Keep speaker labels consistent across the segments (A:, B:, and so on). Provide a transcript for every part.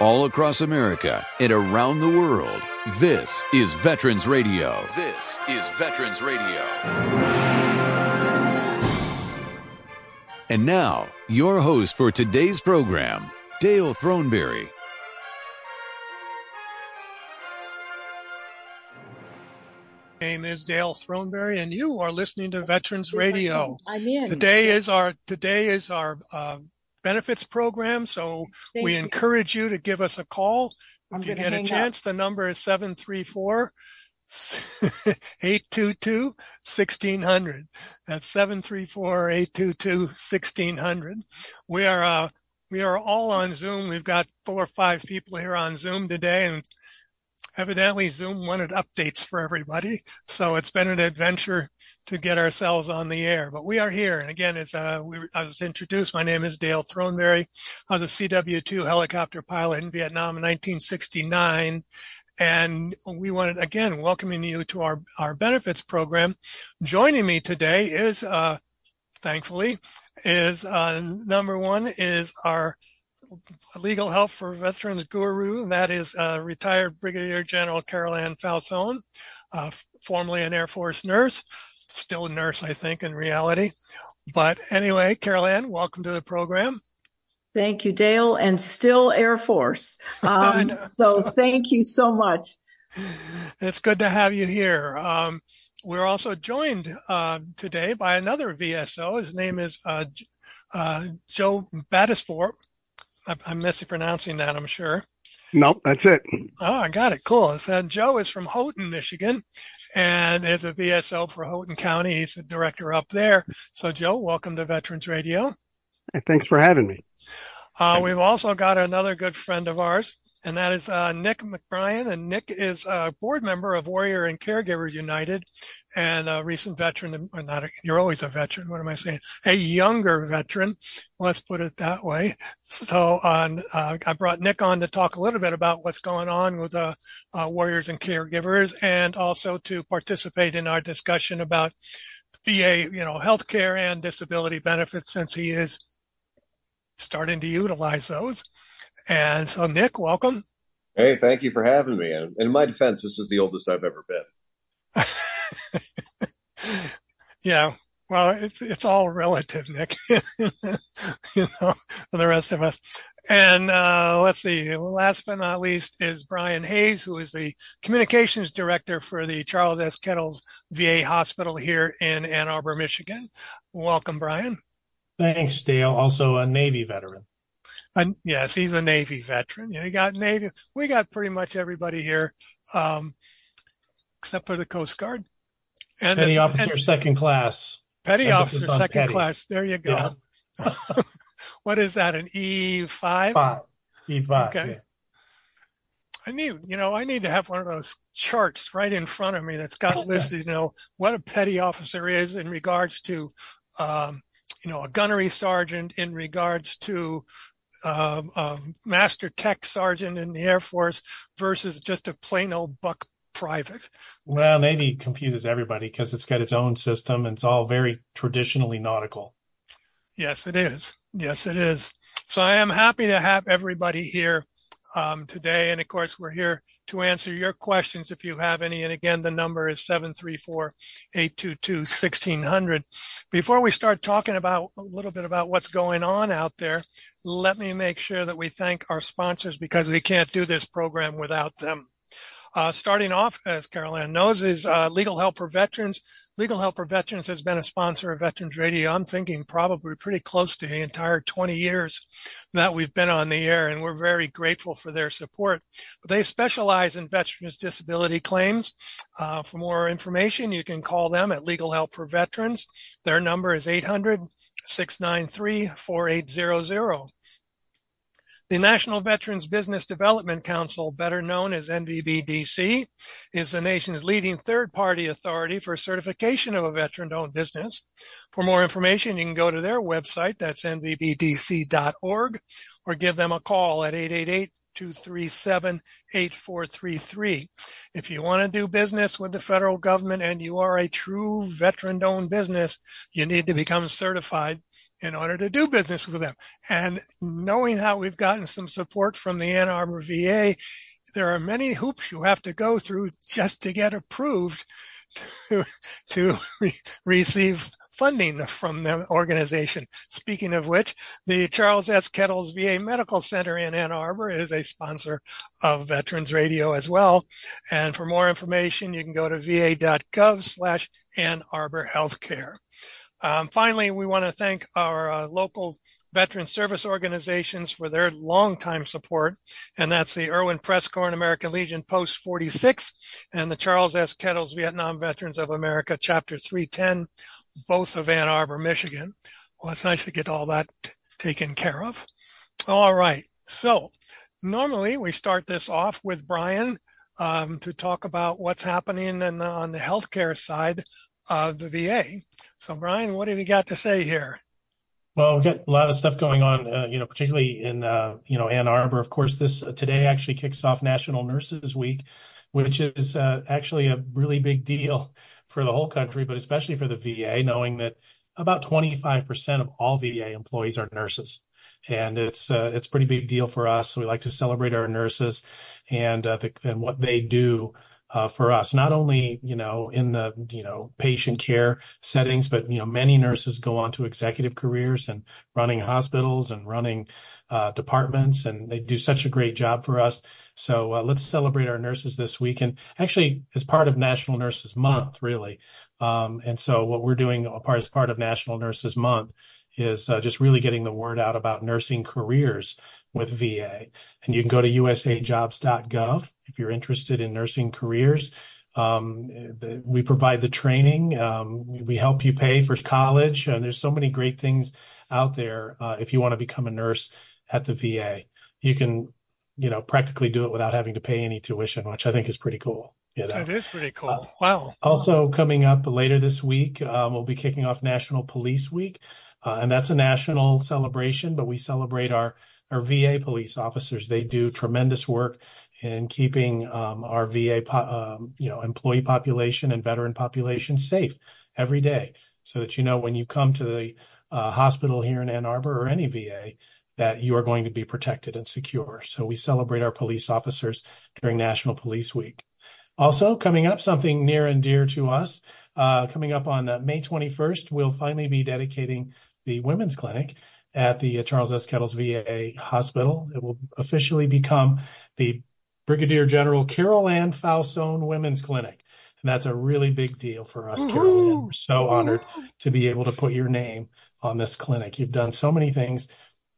A: All across America and around the world, this is Veterans Radio. This is Veterans Radio. And now, your host for today's program, Dale Throneberry.
B: My name is Dale Throneberry, and you are listening to Veterans Radio.
C: I'm in.
B: Today is our benefits program, so we encourage you to give us a call. If you get a chance, the number is 734-822-1600. That's 734-822-1600. We are all on Zoom. We've got 4 or 5 people here on Zoom today, and evidently Zoom wanted updates for everybody. So it's been an adventure to get ourselves on the air, but we are here. And again, I was introduced. My name is Dale Throneberry. I was a CW2 helicopter pilot in Vietnam in 1969. And we wanted, again, welcoming you to our benefits program. Joining me today is, thankfully, number one is our legal help for veterans guru, and that is retired Brigadier General Ann Fausone, formerly an Air Force nurse, still a nurse, I think, in reality. But anyway, Ann, welcome to the program.
C: Thank you, Dale, and still Air Force. So thank you so much.
B: It's good to have you here. We're also joined today by another VSO. His name is Joe Battisford. I'm mispronouncing that, I'm sure.
D: Nope, that's it.
B: Oh, I got it. Cool. So Joe is from Houghton, Michigan, and is a VSO for Houghton County. He's the director up there. So, Joe, welcome to Veterans Radio.
D: Hey, thanks for having me.
B: We've also got another good friend of ours, and that is Nick McBrien. And Nick is a board member of Warrior and Caregiver United, and a recent veteran. You're always a veteran. What am I saying? A younger veteran. Let's put it that way. So I brought Nick on to talk a little bit about what's going on with Warriors and Caregivers, and also to participate in our discussion about VA, healthcare and disability benefits, since he is starting to utilize those. And so, Nick, welcome.
E: Hey, thank you for having me. And in my defense, this is the oldest I've ever been.
B: Yeah, well, it's all relative, Nick, for the rest of us. And let's see, last but not least is Brian Hayes, who is the communications director for the Charles S. Kettles VA Hospital here in Ann Arbor, Michigan. Welcome, Brian.
F: Thanks, Dale. Also a Navy veteran.
B: Yes, he's a Navy veteran. You got Navy. We got pretty much everybody here, except for the Coast Guard. And
F: Petty officer, second class.
B: Petty officer, second class. There you go. Yeah. What is that? An E5?
F: E5.
B: Okay.
F: Yeah.
B: I need to have one of those charts right in front of me that's got listed, what a petty officer is in regards to, a gunnery sergeant, in regards to master tech sergeant in the Air Force versus just a plain old buck private.
F: Well, Navy confuses everybody because it's got its own system, and it's all very traditionally nautical.
B: Yes, it is. Yes, it is. So I am happy to have everybody here today. And of course, we're here to answer your questions if you have any. And again, the number is 734-822-1600. Before we start talking about a little bit about what's going on out there, let me make sure that we thank our sponsors, because we can't do this program without them. Starting off, as Ann knows, is Legal Help for Veterans. Legal Help for Veterans has been a sponsor of Veterans Radio. I'm thinking probably pretty close to the entire 20 years that we've been on the air, and we're very grateful for their support. But they specialize in veterans disability claims. For more information, you can call them at Legal Help for Veterans. Their number is 800-693-4800. The National Veterans Business Development Council, better known as NVBDC, is the nation's leading third-party authority for certification of a veteran-owned business. For more information, you can go to their website, that's nvbdc.org, or give them a call at 888-237-8433. If you want to do business with the federal government and you are a true veteran-owned business, you need to become certified in order to do business with them. And knowing how we've gotten some support from the Ann Arbor VA, there are many hoops you have to go through just to get approved to receive funding from the organization. Speaking of which, the Charles S. Kettles VA Medical Center in Ann Arbor is a sponsor of Veterans Radio as well. And for more information, you can go to va.gov/Ann Arbor Healthcare. Finally, we want to thank our local veteran service organizations for their longtime support, and that's the Irwin Press Corps and American Legion Post 46 and the Charles S. Kettles Vietnam Veterans of America Chapter 310, both of Ann Arbor, Michigan. Well, it's nice to get all that taken care of. All right, so normally we start this off with Brian to talk about what's happening on the healthcare side of the VA. So Brian, what have you got to say here?
F: Well, we've got a lot of stuff going on, particularly in, Ann Arbor. Of course, this today actually kicks off National Nurses Week, which is actually a really big deal for the whole country, but especially for the VA, knowing that about 25% of all VA employees are nurses. And it's a pretty big deal for us. So we like to celebrate our nurses and what they do for us, not only, in the, patient care settings, but, many nurses go on to executive careers and running hospitals and running departments, and they do such a great job for us. So let's celebrate our nurses this week. And actually, as part of National Nurses Month, really. And so what we're doing as part of National Nurses Month is just really getting the word out about nursing careers with VA. And you can go to usajobs.gov if you're interested in nursing careers. We provide the training. We help you pay for college. And there's so many great things out there. If you want to become a nurse at the VA, you can, practically do it without having to pay any tuition, which I think is pretty cool.
B: That is pretty cool. Wow.
F: Also coming up later this week, we'll be kicking off National Police Week. And that's a national celebration, but we celebrate our VA police officers. They do tremendous work in keeping our VA, employee population and veteran population safe every day, so that when you come to the hospital here in Ann Arbor or any VA, that you are going to be protected and secure. So we celebrate our police officers during National Police Week. Also coming up, something near and dear to us, coming up on May 21st, we'll finally be dedicating the Women's Clinic at the Charles S. Kettles VA Hospital. It will officially become the Brigadier General Carol Ann Fausone Women's Clinic. And that's a really big deal for us, Carol Ann. We're so honored to be able to put your name on this clinic. You've done so many things.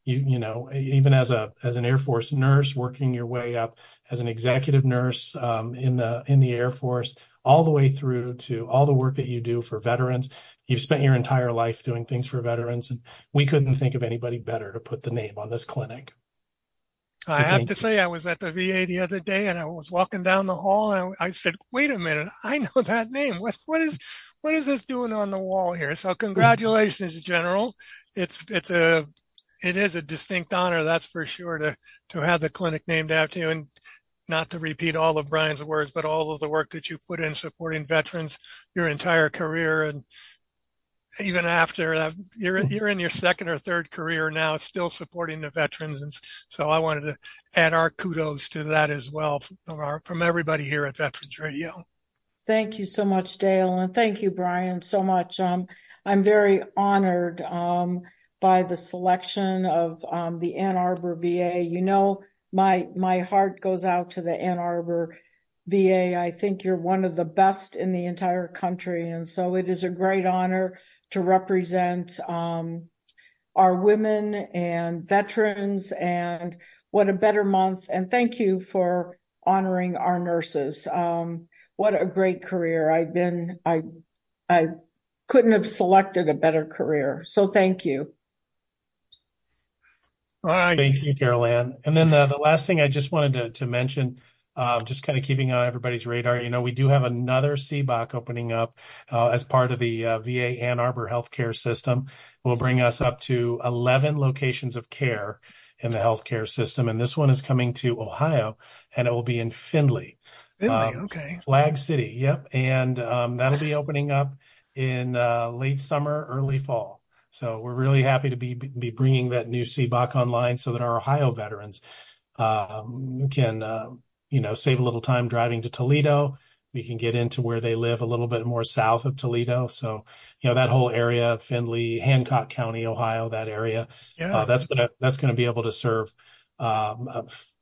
F: Even as an Air Force nurse, working your way up as an executive nurse in the Air Force, all the way through to all the work that you do for veterans. You've spent your entire life doing things for veterans, and we couldn't think of anybody better to put the name on this clinic.
B: I have to say, I was at the VA the other day, and I was walking down the hall, and I said, "Wait a minute, I know that name. What is this doing on the wall here?" So, congratulations, General. It is a distinct honor, that's for sure, to have the clinic named after you, and not to repeat all of Brian's words, but all of the work that you put in supporting veterans your entire career, and even after that, you're in your second or third career now, still supporting the veterans. And so I wanted to add our kudos to that as well from everybody here at Veterans Radio.
C: Thank you so much, Dale. And thank you, Brian, so much. I'm very honored by the selection of the Ann Arbor VA. My heart goes out to the Ann Arbor VA. I think you're one of the best in the entire country. And so it is a great honor to represent our women and veterans, and what a better month. And thank you for honoring our nurses. What a great career. I couldn't have selected a better career. So thank you.
B: All right.
F: Thank you, Carol Ann. And then the last thing I just wanted to mention, just kind of keeping on everybody's radar, we do have another CBOC opening up as part of the VA Ann Arbor healthcare system. Will bring us up to 11 locations of care. in the healthcare system. And this one is coming to Ohio, and it will be in Findlay.
B: Really? Okay.
F: Flag City. Yep. And that'll be opening up in late summer, early fall. So we're really happy to be bringing that new CBOC online so that our Ohio veterans can, save a little time driving to Toledo. We can get into where they live a little bit more south of Toledo. So, that whole area, Findlay, Hancock County, Ohio, that area, that's gonna be able to serve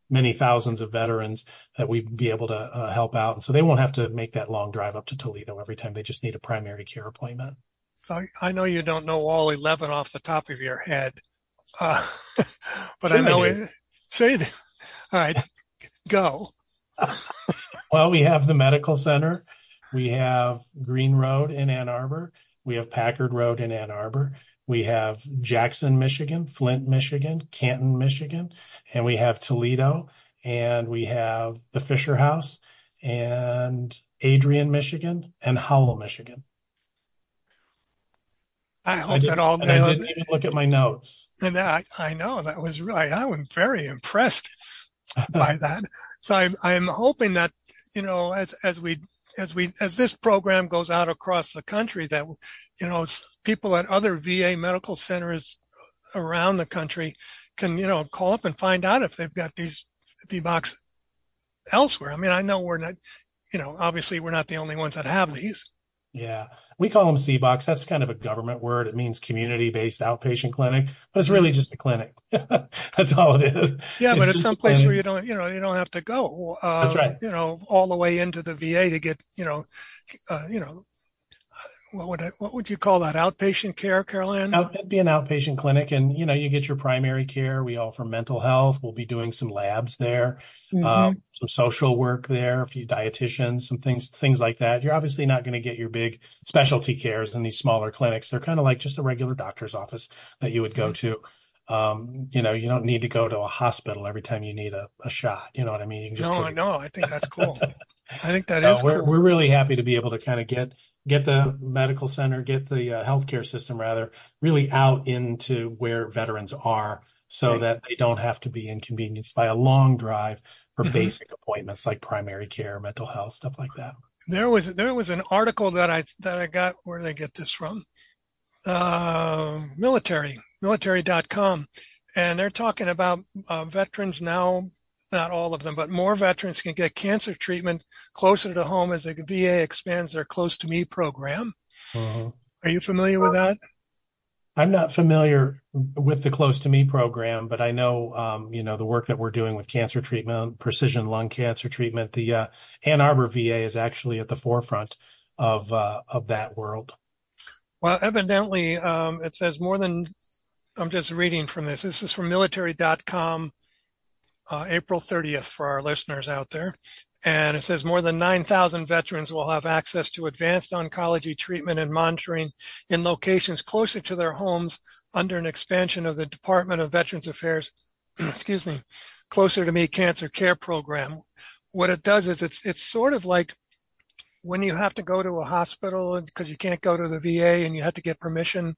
F: many thousands of veterans that we'd be able to help out. And so they won't have to make that long drive up to Toledo every time. They just need a primary care appointment.
B: So I know you don't know all 11 off the top of your head, but
F: Sure
B: I know
F: I
B: it. So all right, go.
F: Well, we have the medical center. We have Green Road in Ann Arbor. We have Packard Road in Ann Arbor. We have Jackson, Michigan, Flint, Michigan, Canton, Michigan, and we have Toledo, and we have the Fisher House, and Adrian, Michigan, and Howell, Michigan.
B: I hope that all.
F: And I didn't even look at my notes.
B: And I know that was right. I was very impressed by that. So I'm hoping that, as this program goes out across the country, that, people at other VA medical centers around the country can, call up and find out if they've got these VBOCs elsewhere. I mean, I know we're not, obviously we're not the only ones that have these.
F: Yeah, we call them CBOCs. That's kind of a government word. It means community-based outpatient clinic, but it's really just a clinic. That's all it is.
B: Yeah, but it's someplace where you don't have to go.
F: That's right.
B: All the way into the VA to get, what would you call that? Outpatient care, Caroline?
F: It'd be an outpatient clinic, and you get your primary care. We offer mental health. We'll be doing some labs there, some social work there, a few dietitians, some things like that. You're obviously not going to get your big specialty cares in these smaller clinics. They're kind of like just a regular doctor's office that you would go to. You don't need to go to a hospital every time you need a shot. You know what I mean? You can just
B: No, I think that's cool. I think that is cool.
F: We're really happy to be able to kind of get the medical center, get the healthcare system rather, really out into where veterans are, so that they don't have to be inconvenienced by a long drive for basic appointments like primary care, mental health, stuff like that.
B: There was an article that I got. Where did I get this from? Military.com, and they're talking about veterans now. Not all of them, but more veterans can get cancer treatment closer to home as the VA expands their Close to Me program. Are you familiar with that?
F: I'm not familiar with the Close to Me program, but I know, the work that we're doing with cancer treatment, precision lung cancer treatment. The Ann Arbor VA is actually at the forefront of that world. Well,
B: evidently, it says more than. I'm just reading from this. This is from military.com. April 30th for our listeners out there. And it says more than 9,000 veterans will have access to advanced oncology treatment and monitoring in locations closer to their homes under an expansion of the Department of Veterans Affairs, Closer to Me Cancer Care Program. What it does is it's sort of like when you have to go to a hospital because you can't go to the VA and you have to get permission,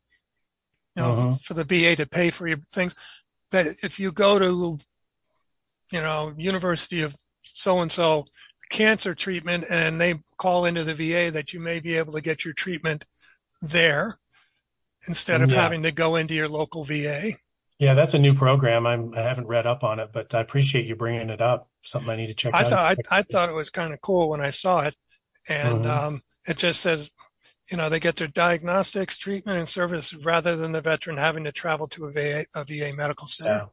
B: for the VA to pay for your things, that if you go to University of so-and-so cancer treatment and they call into the VA, that you may be able to get your treatment there instead of having to go into your local VA.
F: Yeah, that's a new program. I haven't read up on it, but I appreciate you bringing it up. Something I need to check out.
B: I thought it was kind of cool when I saw it. And it just says, they get their diagnostics, treatment, and service rather than the veteran having to travel to a VA medical center.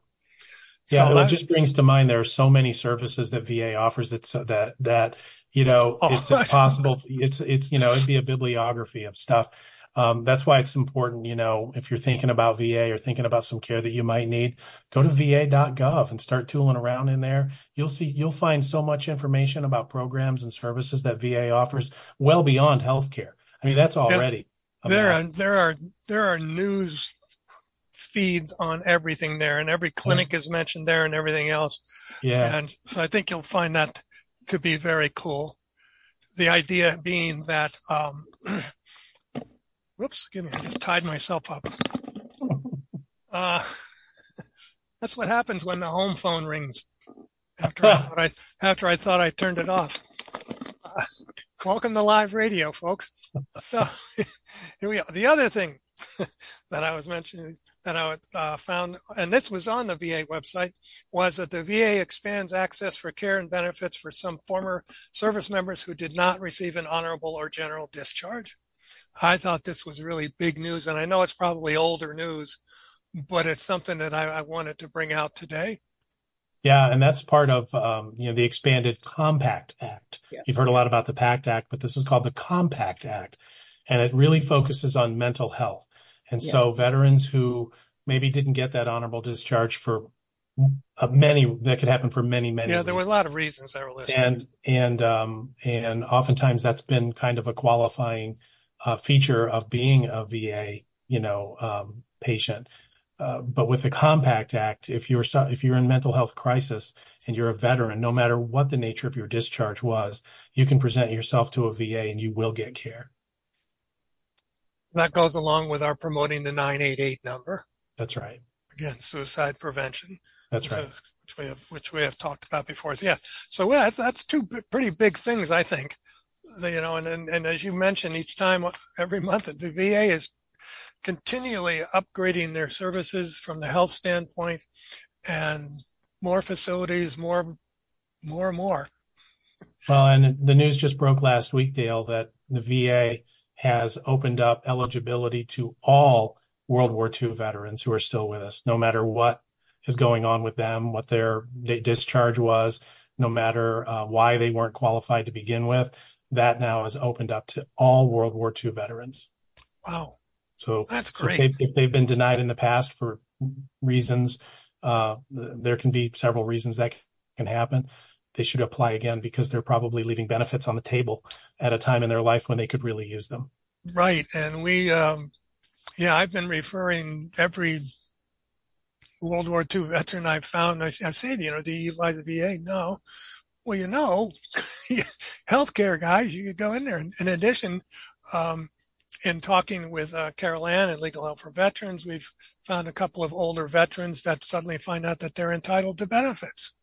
F: Yeah, so it just brings to mind there are so many services that VA offers it's impossible. It's it'd be a bibliography of stuff. That's why it's important, if you're thinking about VA or thinking about some care that you might need, go to va.gov and start tooling around in there. You'll find so much information about programs and services that VA offers well beyond healthcare. I mean, that's already
B: there are news feeds on everything there, and every clinic is mentioned there and everything else.
F: Yeah.
B: And so I think you'll find that to be very cool. The idea being that, whoops, excuse me, I just tied myself up. That's what happens when the home phone rings. After I thought I turned it off. Welcome to live radio, folks. So here we are. The other thing that I was mentioning that I found, and this was on the VA website, was that the VA expands access for care and benefits for some former service members who did not receive an honorable or general discharge. I thought this was really big news, and I know it's probably older news, but it's something that I wanted to bring out today.
F: Yeah, and that's part of the expanded Compact Act. Yeah. You've heard a lot about the PACT Act, but this is called the Compact Act, and it really focuses on mental health. And so veterans who maybe didn't get that honorable discharge for that could happen for many
B: Yeah, there were a lot of reasons that were listed.
F: And oftentimes that's been kind of a qualifying feature of being a VA, patient. But with the Compact Act, if you're in mental health crisis and you're a veteran, no matter what the nature of your discharge was, you can present yourself to a VA and you will get care.
B: That goes along with our promoting the 988 number.
F: That's right.
B: Again, suicide prevention.
F: That's right.
B: Which we have talked about before. So that's two pretty big things, I think. And as you mentioned, every month, the VA is continually upgrading their services from the health standpoint, and more facilities, more. Well,
F: and the news just broke last week, Dale, that the VA has opened up eligibility to all World War II veterans who are still with us, no matter what is going on with them, what their discharge was, no matter why they weren't qualified to begin with. That now is opened up to all World War II veterans.
B: Wow.
F: So
B: that's great.
F: If they've been denied in the past for reasons, there can be several reasons that can happen. They should apply again because they're probably leaving benefits on the table at a time in their life when they could really use them.
B: Right. And I've been referring every World War II veteran I've found. I say, do you utilize the VA? No. Well, healthcare guys, you could go in there. In addition, in talking with Carol Ann at Legal Help for Veterans, we've found a couple of older veterans that suddenly find out that they're entitled to benefits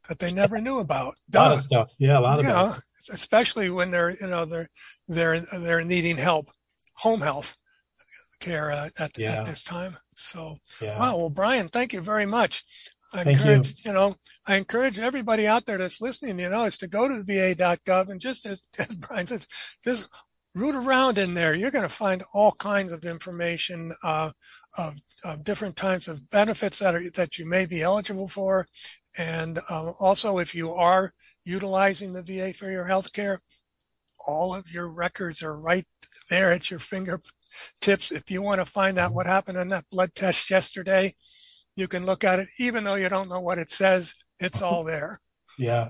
B: that they never knew about.
F: A lot of stuff. Yeah, a lot of benefits.
B: Especially when they're needing help, home health care at this time. So, wow. Well, Brian, thank you very much. I encourage everybody out there that's listening, is to go to va.gov and just as Brian says, just root around in there. You're going to find all kinds of information of different types of benefits that you may be eligible for. And also, if you are utilizing the VA for your health care, all of your records are right there at your fingertips. If you want to find out what happened on that blood test yesterday, you can look at it. Even though you don't know what it says, it's all there.
F: Yeah.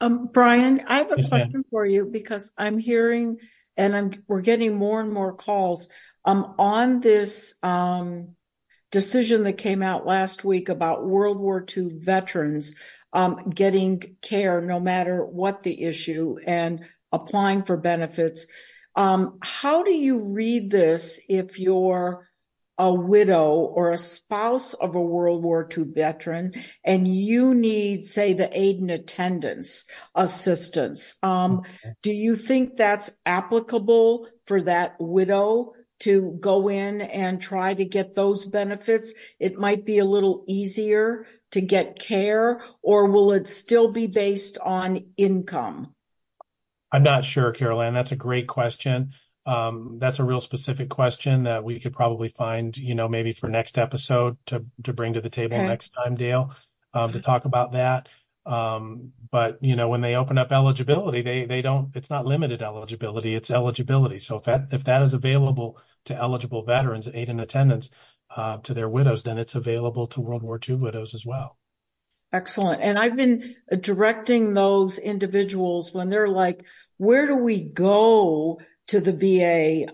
C: Brian, I have a question for you because I'm hearing and we're getting more and more calls on this decision that came out last week about World War II veterans getting care no matter what the issue and applying for benefits. How do you read this if you're a widow or a spouse of a World War II veteran and you need, say, the aid and attendance assistance? Do you think that's applicable for that widow to go in and try to get those benefits? It might be a little easier to get care, or will it still be based on income?
F: I'm not sure, Carol Ann. That's a great question. That's a real specific question that we could probably find, maybe for next episode to bring to the table next time, Dale, to talk about that. But when they open up eligibility, it's not limited eligibility, it's eligibility. So if that is available to eligible veterans, aid and attendance, to their widows, then it's available to World War II widows as well.
C: Excellent. And I've been directing those individuals when they're like, where do we go to the VA,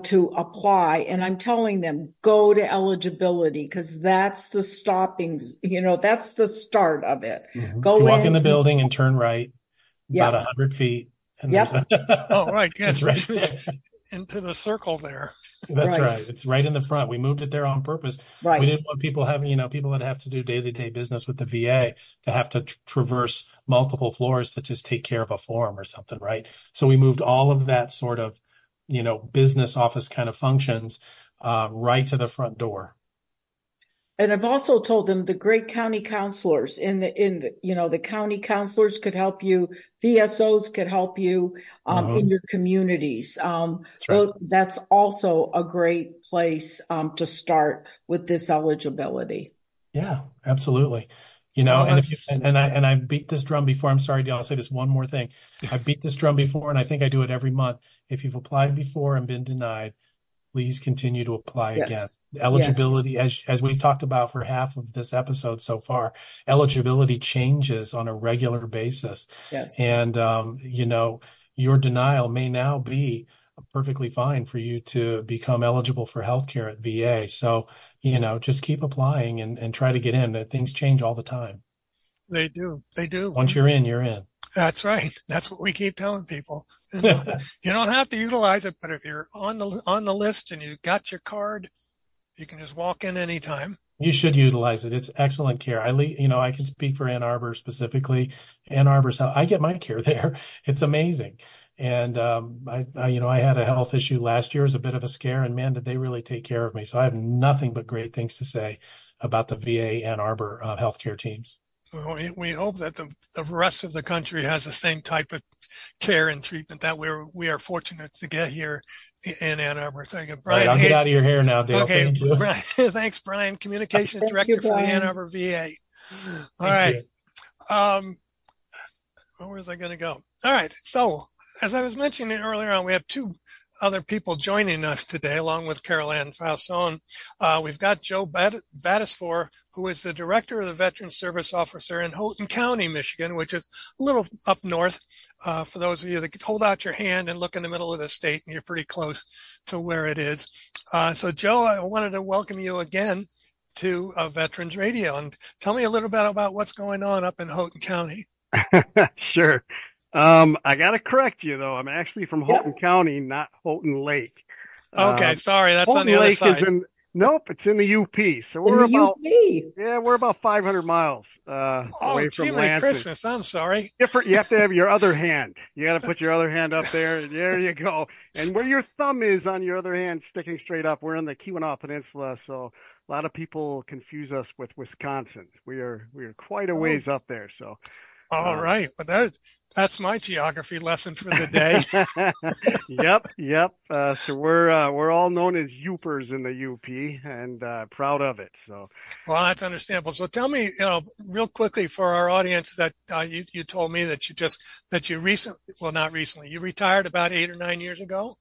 C: to apply? And I'm telling them, go to eligibility, because that's the that's the start of it.
F: Mm-hmm. Go walk in the building and turn right about 100 feet. And
B: oh, right. Yes. Right into the circle there.
F: That's
C: Right.
F: right. It's right in the front. We moved it there on purpose. We
C: Right.
F: didn't want people having, people that have to do day-to-day business with the VA to have to traverse multiple floors to just take care of a form or something, right? So we moved all of that sort of, business office kind of functions right to the front door.
C: And I've also told them the great county counselors the county counselors could help you, VSOs could help you in your communities.
F: That's right.
C: That's also a great place to start with this eligibility.
F: Yeah, absolutely.
B: Well,
F: And if you and I beat this drum before. I'm sorry, Dale, I'll say this one more thing. I beat this drum before, and I think I do it every month. If you've applied before and been denied, please continue to apply again.
C: Yes.
F: Eligibility, as we've talked about for half of this episode so far, eligibility changes on a regular basis.
C: Yes.
F: And, your denial may now be perfectly fine for you to become eligible for healthcare at VA. So, just keep applying and try to get in. Things change all the time.
B: They do. They do.
F: Once you're in, you're in.
B: That's right. That's what we keep telling people. You don't have to utilize it, but if you're on the list and you got your card, you can just walk in anytime.
F: You should utilize it. It's excellent care. I can speak for Ann Arbor specifically. Ann Arbor's how I get my care there. It's amazing. And I had a health issue last year as a bit of a scare, and man, did they really take care of me. So I have nothing but great things to say about the VA Ann Arbor healthcare teams.
B: Well, we hope that the rest of the country has the same type of care and treatment that we are fortunate to get here in Ann Arbor. Thank you, Brian.
F: Right, I'll get out of your hair now, Dale.
B: Okay,
F: Thank you.
B: Brian, thanks, Brian, Communications Director for the Ann Arbor VA. All right. Where was I going to go? All right. So, as I was mentioning earlier on, we have two other people joining us today, along with Carol Ann Fausone. We've got Joe Battisfor, who is the Director of the Veteran Service Officer in Houghton County, Michigan, which is a little up north. For those of you that hold out your hand and look in the middle of the state, and you're pretty close to where it is. So, Joe, I wanted to welcome you again to Veterans Radio, and tell me a little bit about what's going on up in Houghton County.
D: Sure. I got to correct you, though. I'm actually from Houghton County, not Houghton Lake.
B: Okay, sorry. That's
D: Houghton
B: on the other
D: Lake
B: side.
D: Nope, it's in the UP. So we're about 500 miles away from Lansing.
B: Christmas. I'm sorry.
D: Different. You have to have your other hand. You got to put your other hand up there. There you go. And where your thumb is on your other hand, sticking straight up, we're in the Keweenaw Peninsula. So a lot of people confuse us with Wisconsin. We are quite a ways up there. So.
B: All right. Well, that's my geography lesson for the day.
D: Yep. So we're all known as Yoopers in the UP, and proud of it. So,
B: well, that's understandable. So tell me, real quickly for our audience that you told me that you retired about 8 or 9 years ago.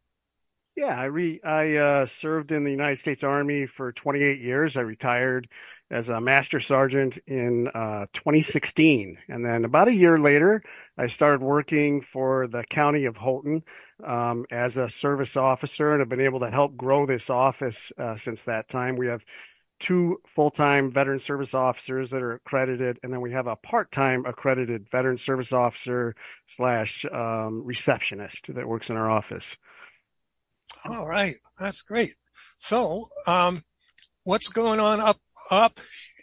D: Yeah, I served in the United States Army for 28 years. I retired as a master sergeant in 2016. And then about a year later, I started working for the county of Houghton as a service officer, and have been able to help grow this office since that time. We have 2 full-time veteran service officers that are accredited, and then we have a part-time accredited veteran service officer / receptionist that works in our office.
B: All right. That's great. So what's going on up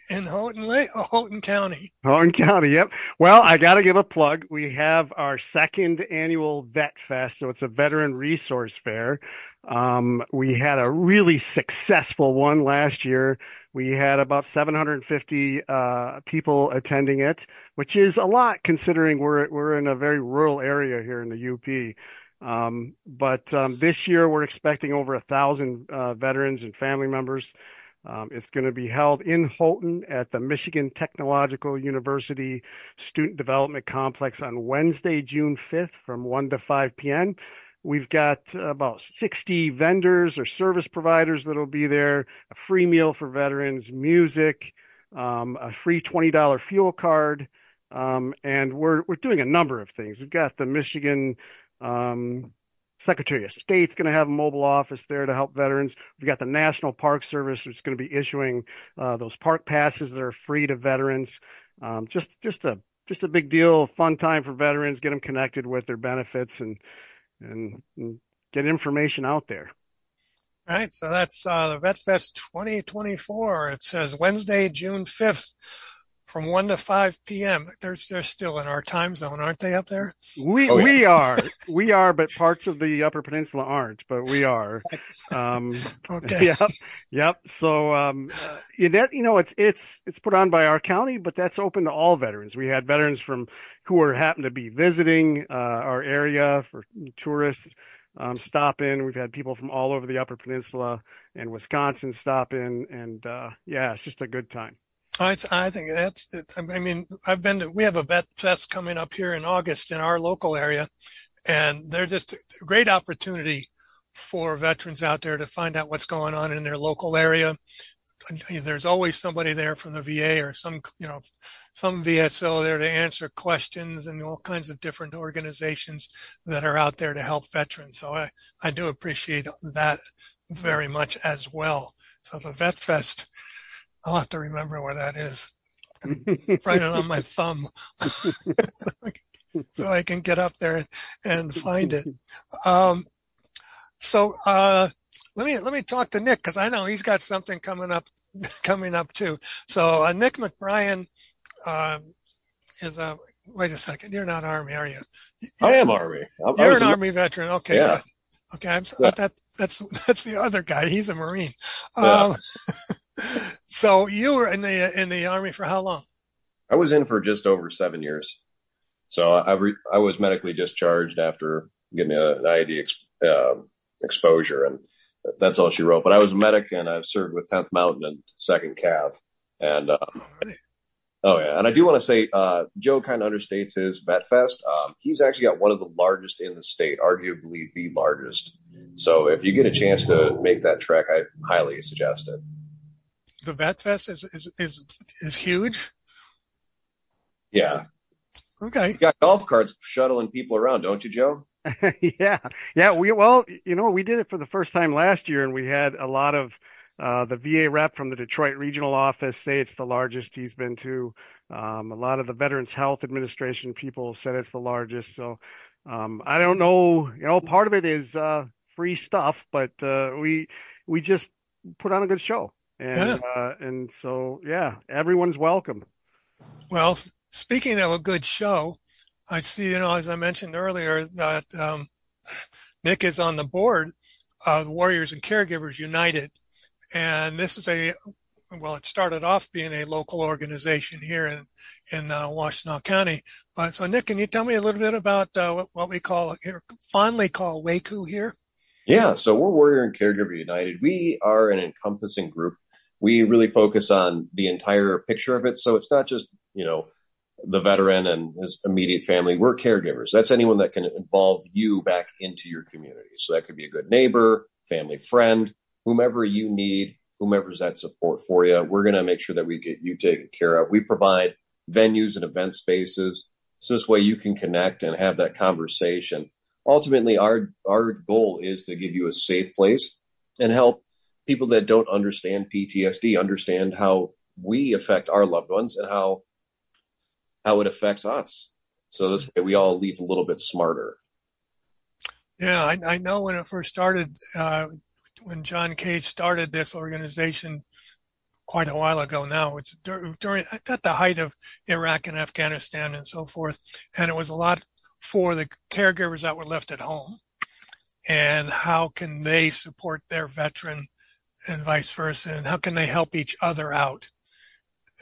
B: in Houghton County?
D: Houghton County, yep. Well, I got to give a plug. We have our 2nd annual Vet Fest, so it's a veteran resource fair. We had a really successful one last year. We had about 750 people attending it, which is a lot considering we're in a very rural area here in the UP. But this year we're expecting over 1,000 veterans and family members. It's going to be held in Houghton at the Michigan Technological University Student Development Complex on Wednesday, June 5th from 1 to 5 p.m. We've got about 60 vendors or service providers that'll be there, a free meal for veterans, music, a free $20 fuel card, and we're doing a number of things. We've got the Michigan Secretary of State's going to have a mobile office there to help veterans. We've got the National Park Service, which is going to be issuing those park passes that are free to veterans. Just a big deal, fun time for veterans. Get them connected with their benefits and get information out there.
B: All right, so that's the Vet Fest 2024. It says Wednesday, June 5th from 1 to 5 p.m. They're still in our time zone, aren't they, up there?
D: We are, but parts of the Upper Peninsula aren't, but we are.
B: Okay.
D: Yep. So it's put on by our county, but that's open to all veterans. We had veterans who happen to be visiting our area for tourists stop in. We've had people from all over the Upper Peninsula and Wisconsin stop in, and it's just a good time.
B: I think that's it. I mean, we have a Vet Fest coming up here in August in our local area, and they're just a great opportunity for veterans out there to find out what's going on in their local area. There's always somebody there from the VA or some VSO there to answer questions, and all kinds of different organizations that are out there to help veterans. So I do appreciate that very much as well. So the Vet Fest, I'll have to remember where that is. Write it on my thumb so I can get up there and find it. So let me talk to Nick, because I know he's got something coming up too. So Nick McBrien is a. Wait a second, you're not Army, are you?
E: I am Army.
B: You're an Army veteran. Okay,
E: yeah.
B: Good. Okay, that's the other guy. He's a Marine.
E: Yeah.
B: So you were in the Army for how long?
E: I was in for just over 7 years. So I was medically discharged after getting an IED exposure, and that's all she wrote. But I was a medic, and I've served with 10th Mountain and 2nd Cav. And and I do want to say, Joe kind of understates his Vet Fest. He's actually got one of the largest in the state, arguably the largest. So if you get a chance to make that trek, I highly suggest it.
B: The Vet Fest is huge.
E: Yeah.
B: Okay.
E: You got golf carts shuttling people around, don't you, Joe?
D: Yeah. We did it for the first time last year, and we had a lot of the VA rep from the Detroit regional office say it's the largest he's been to. A lot of the Veterans Health Administration people said it's the largest. So I don't know. Part of it is free stuff, but we just put on a good show. And so everyone's welcome.
B: Well, speaking of a good show, I see, as I mentioned earlier, that Nick is on the board of Warriors and Caregivers United. And this is it started off being a local organization here in Washtenaw County. So Nick, can you tell me a little bit about what we fondly call WACU here?
E: Yeah, so we're Warrior and Caregiver United. We are an encompassing group. We really focus on the entire picture of it. So it's not just, the veteran and his immediate family. We're caregivers. That's anyone that can involve you back into your community. So that could be a good neighbor, family friend, whomever you need, whomever's that support for you. We're going to make sure that we get you taken care of. We provide venues and event spaces. So this way you can connect and have that conversation. Ultimately, our goal is to give you a safe place and help people that don't understand PTSD understand how we affect our loved ones and how it affects us. So this way we all leave a little bit smarter.
B: Yeah, I know when it first started, when John Cage started this organization quite a while ago now, it's at the height of Iraq and Afghanistan and so forth. And it was a lot for the caregivers that were left at home, and how can they support their veteran and vice versa, and how can they help each other out.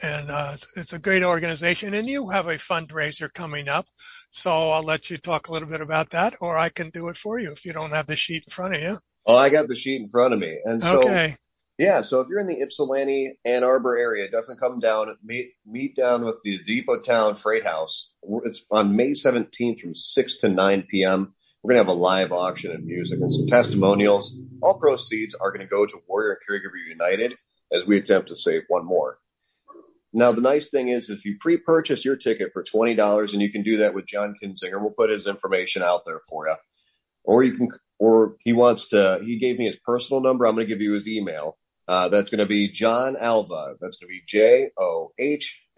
B: And it's a great organization, and you have a fundraiser coming up, so I'll let you talk a little bit about that, or I can do it for you if you don't have the sheet in front of you.
E: Oh, I got the sheet in front of me. And so,
B: okay.
E: Yeah, so if you're in the Ypsilanti, Ann Arbor area, definitely come down, meet down with the Depot Town Freight House. It's on May 17th from 6 to 9 p.m. We're going to have a live auction and music and some testimonials. All proceeds are going to go to Warrior and Caregiver United as we attempt to save one more. Now, the nice thing is if you pre-purchase your ticket for $20, and you can do that with John Kinzinger, we'll put his information out there for you. He gave me his personal number. I'm going to give you his email. That's going to be John Alva. That's going to be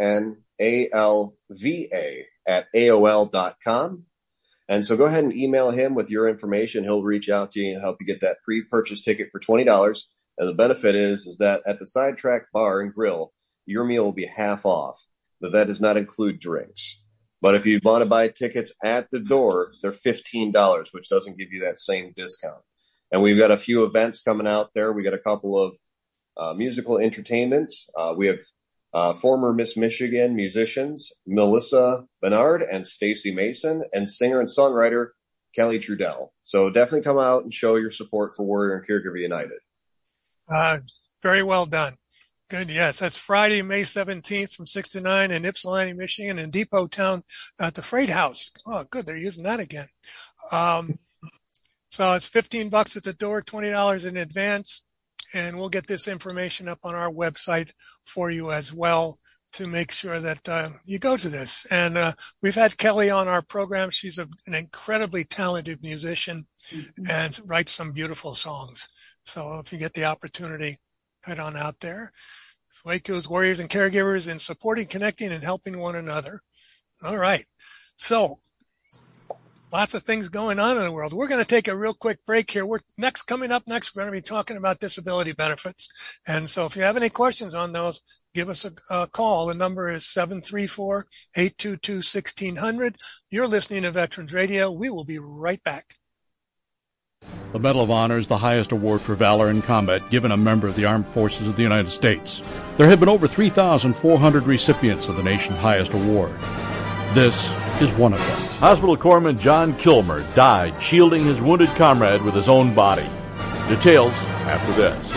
E: JOHNALVA @AOL.com. And so go ahead and email him with your information. He'll reach out to you and help you get that pre-purchase ticket for $20. And the benefit is that at the Sidetrack Bar and Grill, your meal will be half off, but that does not include drinks. But if you want to buy tickets at the door, they're $15, which doesn't give you that same discount. And we've got a few events coming out there. We got a couple of musical entertainments. We have former Miss Michigan musicians, Melissa Bernard and Stacy Mason, and singer and songwriter Kelly Trudell. So definitely come out and show your support for Warrior and Caregiver United.
B: Very well done. Good. Yes. That's Friday, May 17th from 6 to 9 in Ypsilanti, Michigan, in Depot Town at the Freight House. Oh, good. They're using that again. So it's $15 at the door, $20 in advance. And we'll get this information up on our website for you as well to make sure that you go to this. And we've had Kelly on our program. She's an incredibly talented musician and writes some beautiful songs. So if you get the opportunity, head on out there. It's the way it goes, Warriors and Caregivers, in supporting, connecting, and helping one another. All right. So lots of things going on in the world. We're going to take a real quick break here. Coming up next, we're going to be talking about disability benefits. And so if you have any questions on those, give us a call. The number is 734-822-1600. You're listening to Veterans Radio. We will be right back.
G: The Medal of Honor is the highest award for valor in combat given a member of the Armed Forces of the United States. There have been over 3,400 recipients of the nation's highest award. This is one of them. Hospital Corpsman John Kilmer died shielding his wounded comrade with his own body. Details after this.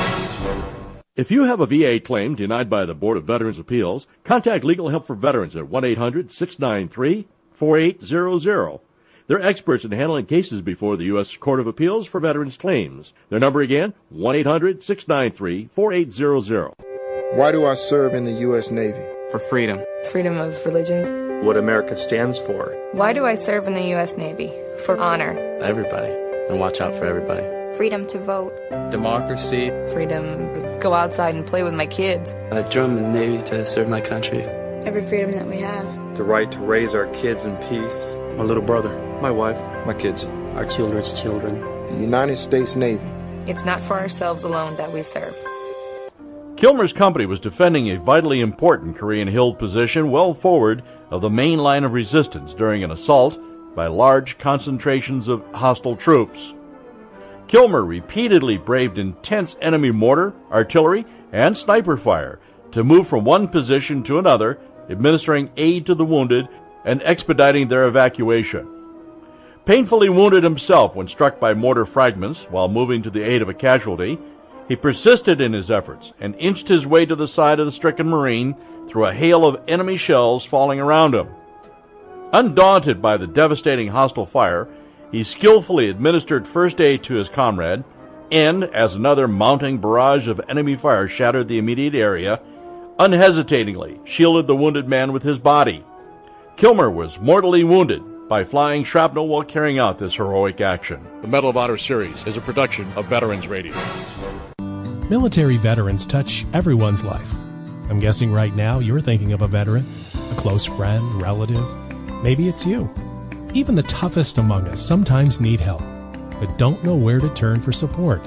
G: If you have a VA claim denied by the Board of Veterans' Appeals, contact Legal Help for Veterans at 1-800-693-4800. They're experts in handling cases before the U.S. Court of Appeals for Veterans Claims. Their number again, 1-800-693-4800.
H: Why do I serve in the U.S. Navy?
I: For freedom.
J: Freedom of religion.
I: What America stands for.
J: Why do I serve in the U.S. Navy? For honor.
I: Everybody. And watch out for everybody.
J: Freedom to vote.
I: Democracy.
J: Freedom to go outside and play with my kids.
K: I joined the Navy to serve my country.
L: Every freedom that we have.
I: The right to raise our kids in peace.
H: My little brother.
I: My wife.
H: My kids.
K: Our children's children.
H: The United States Navy.
J: It's not for ourselves alone that we serve.
G: Kilmer's company was defending a vitally important Korean Hill position well forward of the main line of resistance during an assault by large concentrations of hostile troops. Kilmer repeatedly braved intense enemy mortar, artillery, and sniper fire to move from one position to another, administering aid to the wounded and expediting their evacuation. Painfully wounded himself when struck by mortar fragments while moving to the aid of a casualty, he persisted in his efforts and inched his way to the side of the stricken Marine through a hail of enemy shells falling around him. Undaunted by the devastating hostile fire, he skillfully administered first aid to his comrade, and, as another mounting barrage of enemy fire shattered the immediate area, unhesitatingly shielded the wounded man with his body. Kilmer was mortally wounded by flying shrapnel while carrying out this heroic action. The Medal of Honor series is a production of Veterans Radio.
M: Military veterans touch everyone's life. I'm guessing right now you're thinking of a veteran, a close friend, relative. Maybe it's you. Even the toughest among us sometimes need help, but don't know where to turn for support.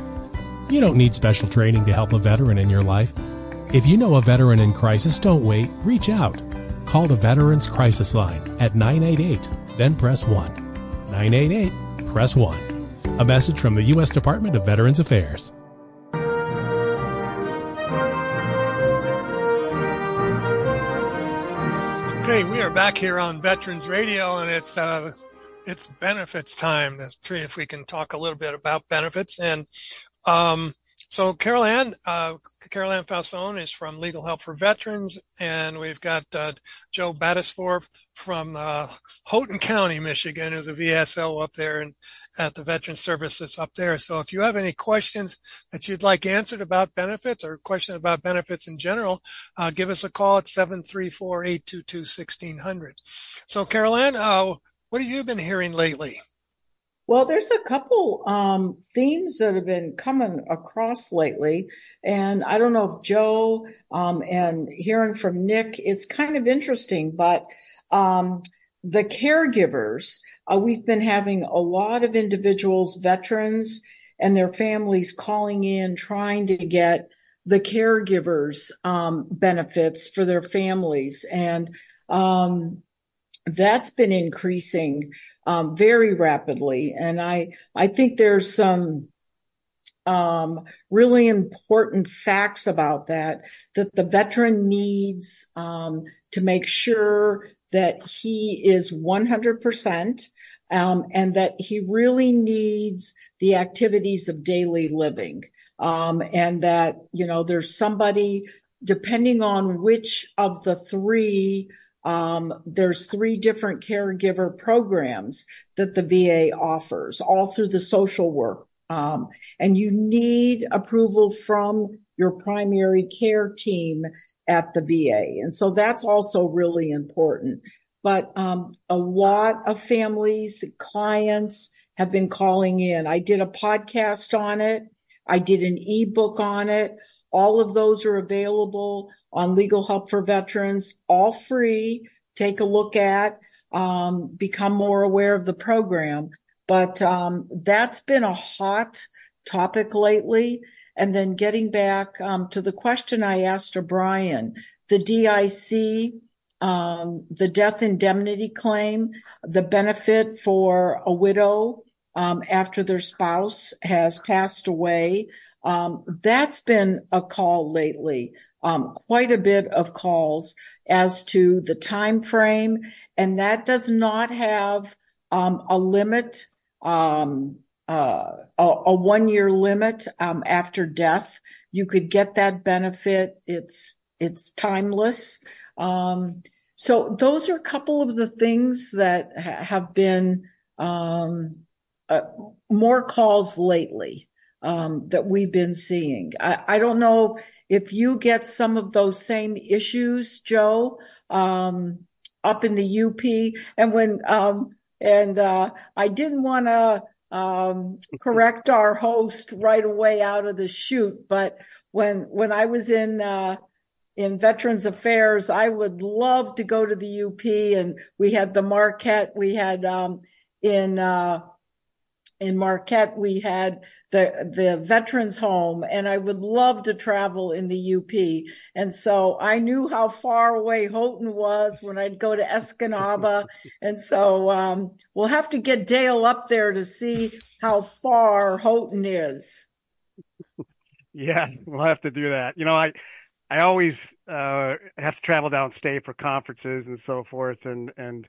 M: You don't need special training to help a veteran in your life. If you know a veteran in crisis, don't wait. Reach out. Call the Veterans Crisis Line at 988, then press 1. 988, press 1. A message from the U.S. Department of Veterans Affairs.
B: Okay, we are back here on Veterans Radio, and it's benefits time. Let's see if we can talk a little bit about benefits. And so Carol Ann Fausone is from Legal Help for Veterans, and we've got Joe Battisforth from Houghton County, Michigan, who's a VSO up there and at the Veteran Services up there. So if you have any questions that you'd like answered about benefits or questions about benefits in general, give us a call at 734-822-1600. So Carol Ann, what have you been hearing lately?
C: Well, there's a couple themes that have been coming across lately, and I don't know if Joe and hearing from Nick, it's kind of interesting, but the caregivers, we've been having a lot of individuals, veterans, and their families calling in, trying to get the caregivers benefits for their families. And that's been increasing very rapidly. And I think there's some really important facts about that the veteran needs to make sure that he is 100%, and that he really needs the activities of daily living. And that, there's somebody, depending on which of the three, there's 3 different caregiver programs that the VA offers, all through the social work. And you need approval from your primary care team at the VA. And so that's also really important. But a lot of families, clients have been calling in. I did a podcast on it. I did an ebook on it. All of those are available on Legal Help for Veterans, all free. Take a look at, become more aware of the program. But that's been a hot topic lately. And then getting back to the question I asked O'Brien, the DIC, the death indemnity claim, the benefit for a widow after their spouse has passed away, that's been a call lately. Quite a bit of calls as to the time frame, and that does not have a limit, a 1-year limit after death. You could get that benefit. It's timeless. So those are a couple of the things that have been more calls lately that we've been seeing. I don't know if you get some of those same issues, Joe, up in the UP. And when I didn't want to correct our host right away out of the chute, but when I was in Veterans Affairs, I would love to go to the UP, and we had the Marquette. We had in Marquette, we had the Veterans Home, and I would love to travel in the UP. And so I knew how far away Houghton was when I'd go to Escanaba. And so we'll have to get Dale up there to see how far Houghton is.
D: Yeah, we'll have to do that. I always have to travel downstate for conferences and so forth, and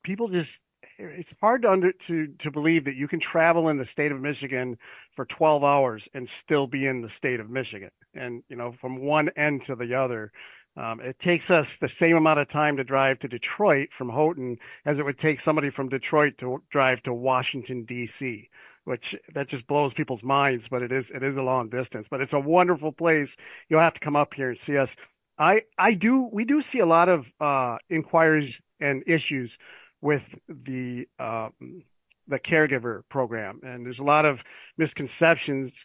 D: people just, it's hard to believe that you can travel in the state of Michigan for 12 hours and still be in the state of Michigan, and from one end to the other. It takes us the same amount of time to drive to Detroit from Houghton as it would take somebody from Detroit to drive to Washington, D.C., which that just blows people's minds, but it is a long distance. But it's a wonderful place. You'll have to come up here and see us. We do see a lot of inquiries and issues with the caregiver program, and there's a lot of misconceptions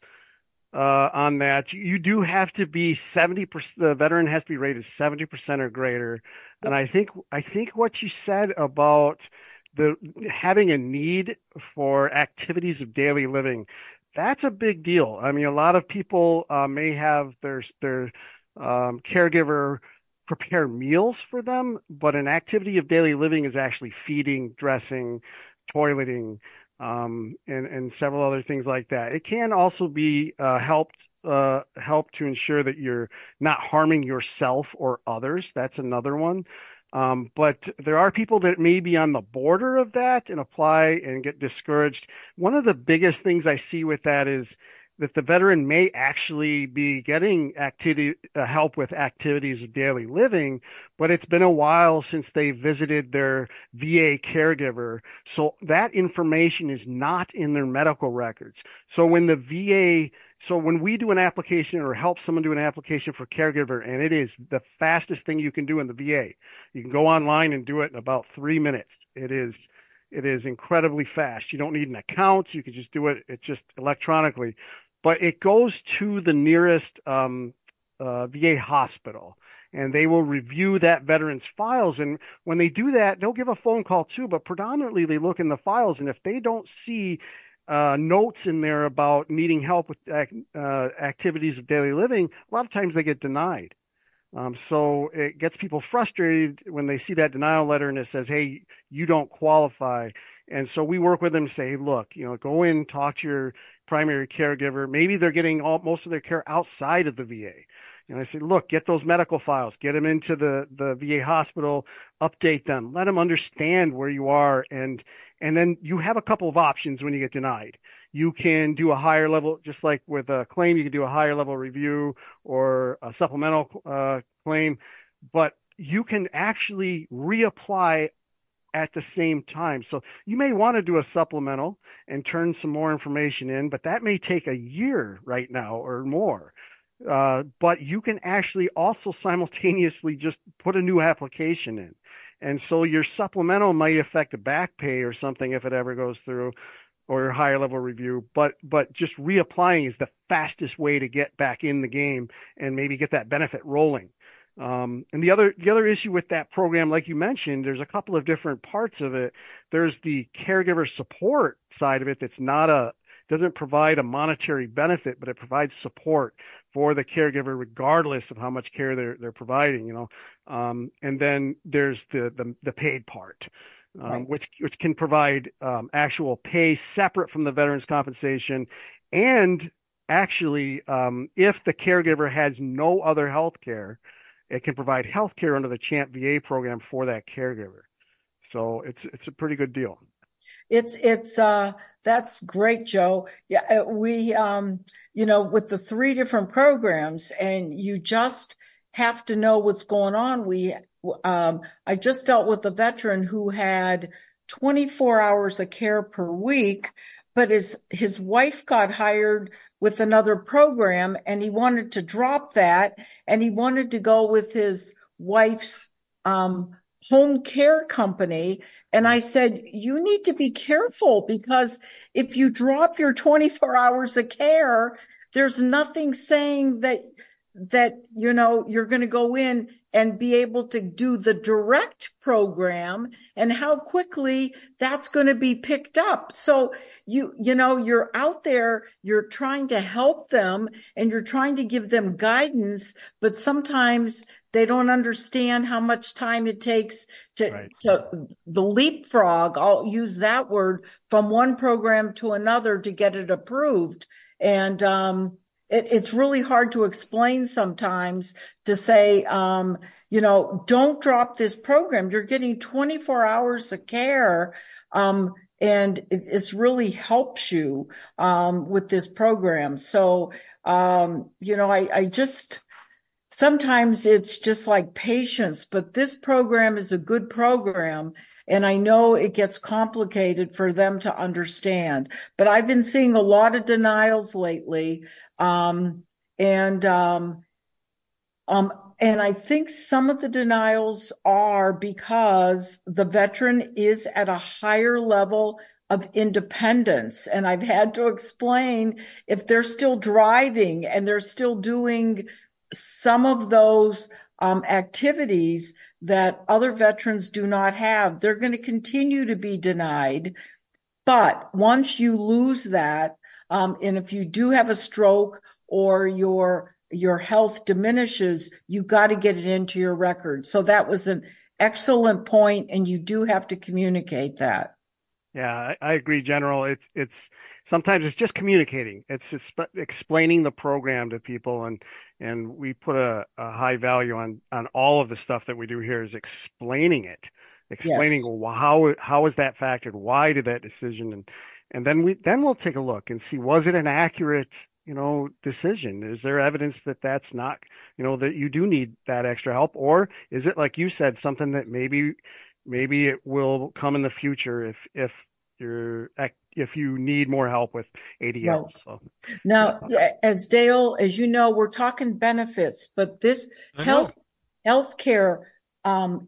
D: on that. You do have to be 70%. The veteran has to be rated 70% or greater. And I think what you said about having a need for activities of daily living, that's a big deal. I mean, a lot of people may have their caregiver prepare meals for them, but an activity of daily living is actually feeding, dressing, toileting, and several other things like that. It can also be help to ensure that you're not harming yourself or others. That's another one. But there are people that may be on the border of that and apply and get discouraged. One of the biggest things I see with that is that the veteran may actually be getting help with activities of daily living, but it's been a while since they visited their VA caregiver. So that information is not in their medical records. So when we do an application or help someone do an application for caregiver, and it is the fastest thing you can do in the VA, you can go online and do it in about 3 minutes. It is incredibly fast. You don't need an account. You can just do it. It's just electronically. But it goes to the nearest VA hospital. and they will review that veteran's files. And when they do that, they'll give a phone call too, but predominantly they look in the files. And if they don't see notes in there about needing help with activities of daily living, a lot of times they get denied. So it gets people frustrated when they see that denial letter and it says, hey, you don't qualify. And so we work with them and say, look, go in, talk to your primary caregiver. Maybe they're getting most of their care outside of the VA. And I say, look, get those medical files, get them into the VA hospital, update them, let them understand where you are. And then you have a couple of options when you get denied. You can do a higher level, just like with a claim, you can do a higher level review or a supplemental claim, but you can actually reapply at the same time. So you may want to do a supplemental and turn some more information in, but that may take a year right now or more. But you can actually also simultaneously just put a new application in. And so your supplemental might affect a back pay or something if it ever goes through, or a higher level review. But just reapplying is the fastest way to get back in the game and maybe get that benefit rolling. And the other issue with that program, like you mentioned, there's a couple of different parts of it. There's the caregiver support side of it that's doesn't provide a monetary benefit, but it provides support for the caregiver regardless of how much care they're providing, and then there's the paid part, right, which can provide actual pay separate from the veterans compensation. And actually, if the caregiver has no other health care, it can provide health care under the CHAMP VA program for that caregiver. So it's a pretty good deal. That's great, Joe. Yeah, we, with the 3 different programs, and you just have to know what's going on. I just dealt with a veteran who had 24 hours of care per week, but his wife got hired with another program and he wanted to drop that and he wanted to go with his wife's, home care company. And I said, you need to be careful, because if you drop your 24 hours of care, there's nothing saying that you're going to go in and be able to do the direct program and how quickly that's going to be picked up. So you're out there, you're trying to help them and you're trying to give them guidance, but sometimes they don't understand how much time it takes to the leapfrog. I'll use that word, from one program to another to get it approved. And, it's really hard to explain sometimes, to say, don't drop this program. You're getting 24 hours of care. And it's really helps you, with this program. So, I just, sometimes it's just like patience, but this program is a good program. And I know it gets complicated for them to understand, but I've been seeing a lot of denials lately. And I think some of the denials are because the veteran is at a higher level of independence. And I've had to explain, if they're still driving and they're still doing some of those activities that other veterans do not have, they're going to continue to be denied. But once you lose that, and if you do have a stroke or your health diminishes, you got to get it into your record. So that was an excellent point, and you do have to communicate that. Yeah, I agree, General. It's sometimes it's just communicating. It's explaining the program to people, and we put a high value on all of the stuff that we do here is explaining it, explaining how is that factored, why did that decision, and then we'll take a look and see, was it an accurate decision? Is there evidence that that's not, that you do need that extra help, or is it, like you said, something that maybe it will come in the future if you need more help with ADL. Right. So now, as Dale, as you know, we're talking benefits, but this healthcare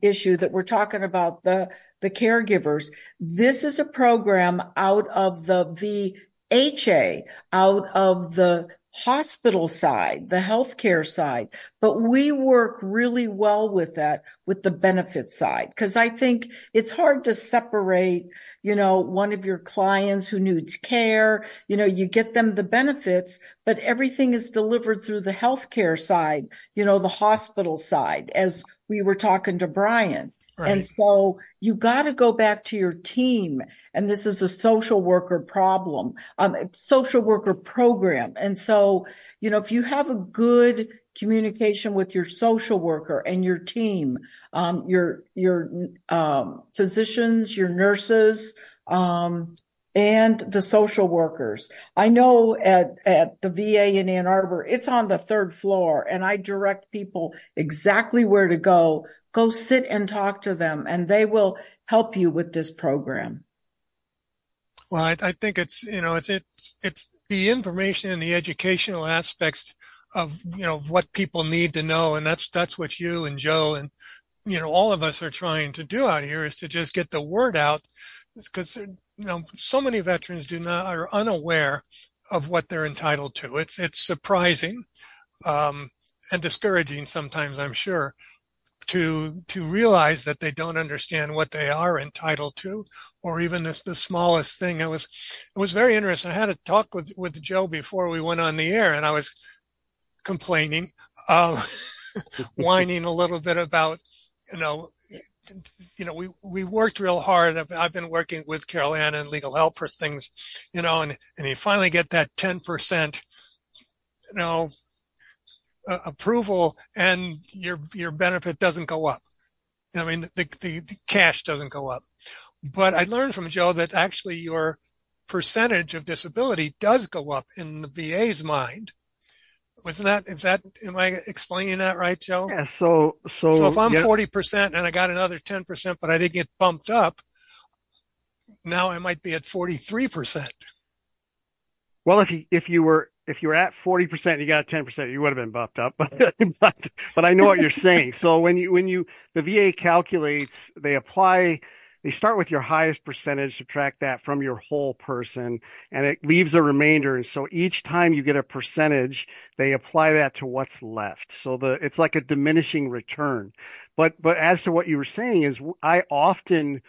D: issue that we're talking about, the caregivers, this is a program out of the VHA, out of the
C: hospital side, the healthcare side, but we work really well with that, with the benefit side, because I think it's hard to separate, one of your clients who needs care, you get them the benefits, but everything is delivered through the healthcare side, the hospital side, as we were talking to Brian. Right. And so you got to go back to your team. And this is a social worker problem, social worker program. And so, if you have a good communication with your social worker and your team, your physicians, your nurses, and the social workers. I know at the VA in Ann Arbor, it's on the 3rd floor, and I direct people exactly where to go. Go sit and talk to them, and they will help you with this program.
B: Well, I think it's the information and the educational aspects of, what people need to know. And that's what you and Joe and, all of us are trying to do out here, is to just get the word out, because, so many veterans are unaware of what they're entitled to. It's surprising, and discouraging sometimes, I'm sure, to realize that they don't understand what they are entitled to, or even the smallest thing. It was very interesting. I had a talk with Joe before we went on the air, and I was complaining, whining a little bit about, we worked real hard. I've been working with Carol Ann and Legal Help for things, and you finally get that 10%, approval, and your benefit doesn't go up. I mean, the cash doesn't go up. But I learned from Joe that actually your percentage of disability does go up in the VA's mind. Am I explaining that right, Joe?
D: Yeah. So
B: if I'm 40% and I got another 10%, but I didn't get bumped up, now I might be at 43%.
D: Well, if you were at 40% and you got 10%, you would have been bumped up. But I know what you're saying. So when the VA calculates, they start with your highest percentage, subtract that from your whole person, and it leaves a remainder. And so each time you get a percentage, they apply that to what's left. So it's like a diminishing return. But as to what you were saying is, I often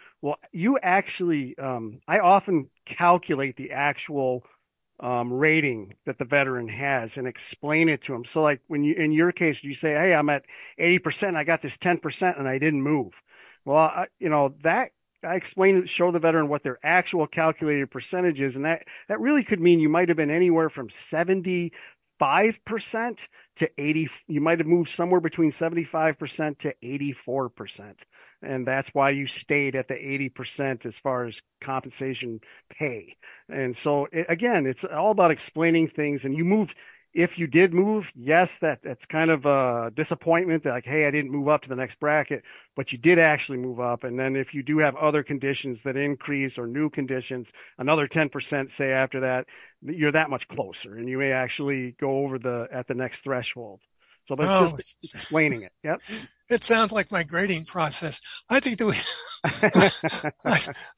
D: calculate the actual rating that the veteran has and explain it to them. So like in your case, you say, hey, I'm at 80%, I got this 10% and I didn't move. Well, I explain it, show the veteran what their actual calculated percentage is. And that really could mean you might have been anywhere from 75% to 80. You might have moved somewhere between 75% to 84%. And that's why you stayed at the 80% as far as compensation pay. And so again, it's all about explaining things. And you moved, if you did move, yes, that's kind of a disappointment that, like, hey, I didn't move up to the next bracket, but you did actually move up. And then if you do have other conditions that increase or new conditions, another 10%, say after that, you're that much closer and you may actually go over at the next threshold. So that's just explaining it. Yep.
B: It sounds like my grading process. I think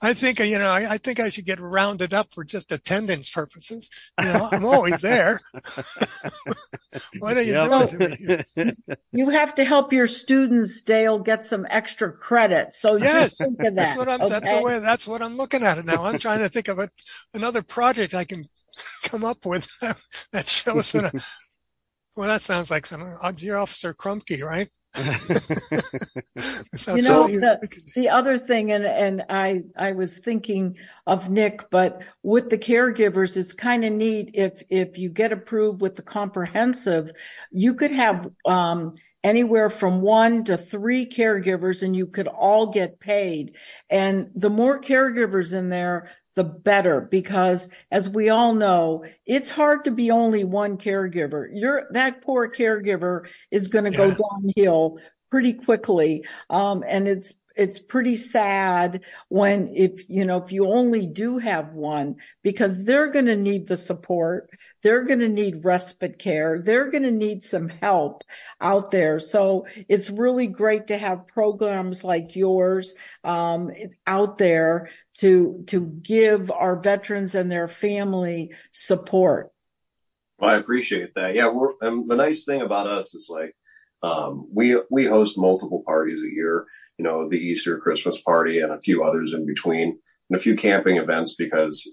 B: I think I should get rounded up for just attendance purposes. I'm always there. What are you doing to me?
C: You have to help your students, Dale, get some extra credit. So
B: yes,
C: think of that.
B: That's what I'm looking at it now. I'm trying to think of another project I can come up with that shows that. Well, that sounds like some Dear Officer Krumke, right?
C: The other thing, and I was thinking of Nick, but with the caregivers, it's kind of neat if you get approved with the comprehensive, you could have anywhere from 1 to 3 caregivers and you could all get paid. And the more caregivers in there, the better, because as we all know, it's hard to be only one caregiver. That poor caregiver is going to go downhill pretty quickly. And it's pretty sad when if you only do have one, because they're going to need the support. They're going to need respite care. They're going to need some help out there. So it's really great to have programs like yours out there to give our veterans and their family support.
E: Well, I appreciate that. Yeah, the nice thing about us is like we host multiple parties a year. You know, the Easter, Christmas party, and a few others in between, and a few camping events because,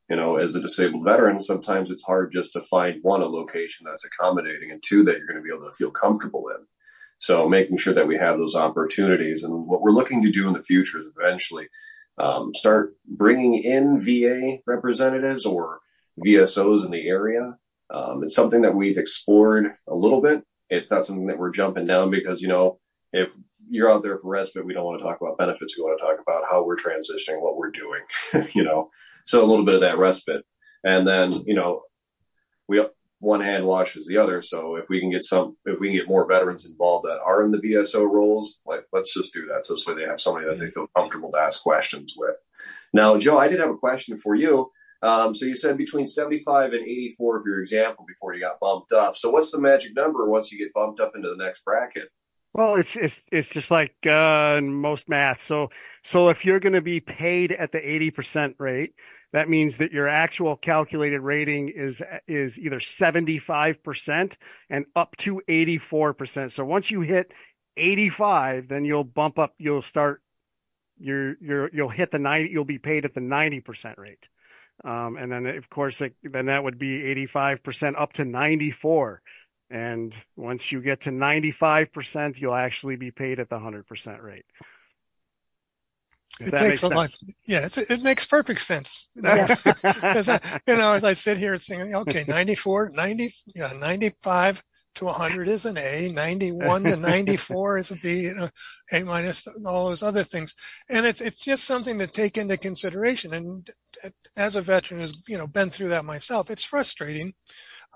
E: you know, as a disabled veteran, sometimes it's hard just to find one, a location that's accommodating, and two, that you're going to be able to feel comfortable in. So making sure that we have those opportunities, and what we're looking to do in the future is eventually start bringing in VA representatives or VSOs in the area. It's something that we've explored a little bit. It's not something that we're jumping down because, you know, if you're out there for respite, we don't want to talk about benefits. We want to talk about how we're transitioning, what we're doing, you know, so a little bit of that respite. And then, you know, one hand washes the other. So if we can get more veterans involved that are in the VSO roles, like, let's just do that. So this way they have somebody that they feel comfortable to ask questions with. Now, Joe, I did have a question for you. So you said between 75 and 84 of your example before you got bumped up. So what's the magic number once you get bumped up into the next bracket?
D: Well, it's just like in most math. So if you're going to be paid at the 80% rate, that means that your actual calculated rating is either 75% and up to 84%. So once you hit 85, then you'll bump up. You'll start. You'll hit the 90. You'll be paid at the 90% rate. And then, of course, then that would be 85% up to 94. And once you get to 95%, you'll actually be paid at the 100% rate.
B: It takes a lot. Yeah, it makes perfect sense. You know, as I sit here and saying, okay, 94, 90, 95 to 100 is an A, 91 to 94 is a B, you know, A minus, all those other things. And it's just something to take into consideration. And as a veteran who's, you know, been through that myself, it's frustrating,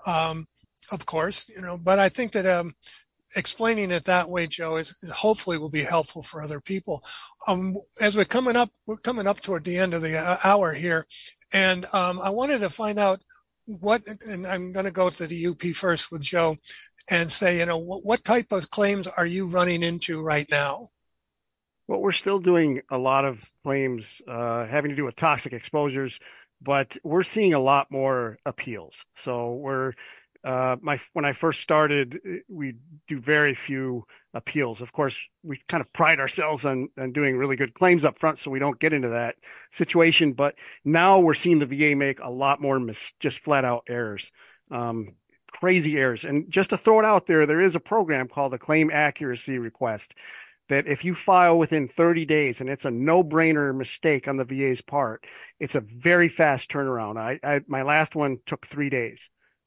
B: of course, you know, but I think that explaining it that way, Joe, is hopefully will be helpful for other people. As we're coming up toward the end of the hour here, and I wanted to find out and I'm going to go to the UP first with Joe and say, you know, what type of claims are you running into right now?
D: Well, we're still doing a lot of claims having to do with toxic exposures, but we're seeing a lot more appeals. So when I first started, we do very few appeals. Of course, we kind of pride ourselves on doing really good claims up front so we don't get into that situation. But now we're seeing the VA make a lot more just flat out errors, crazy errors. And just to throw it out there is a program called a claim accuracy request that if you file within 30 days and it's a no-brainer mistake on the VA's part, it's a very fast turnaround. My last one took 3 days.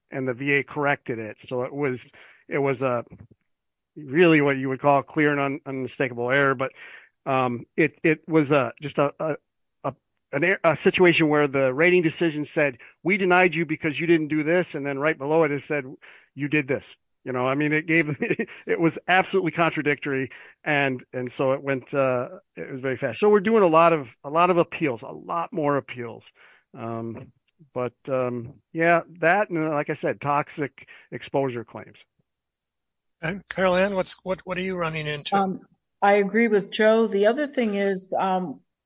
D: And the VA corrected it. So it was a really what you would call a clear and unmistakable error. But it was just a situation where the rating decision said, we denied you because you didn't do this. And then right below it said, you did this. You know, I mean, it was absolutely contradictory. And so it was very fast. So we're doing a lot of appeals, a lot more appeals. But yeah, that, and like I said, toxic exposure claims.
B: And Carol Ann, what are you running into?
C: I agree with Joe. The other thing is,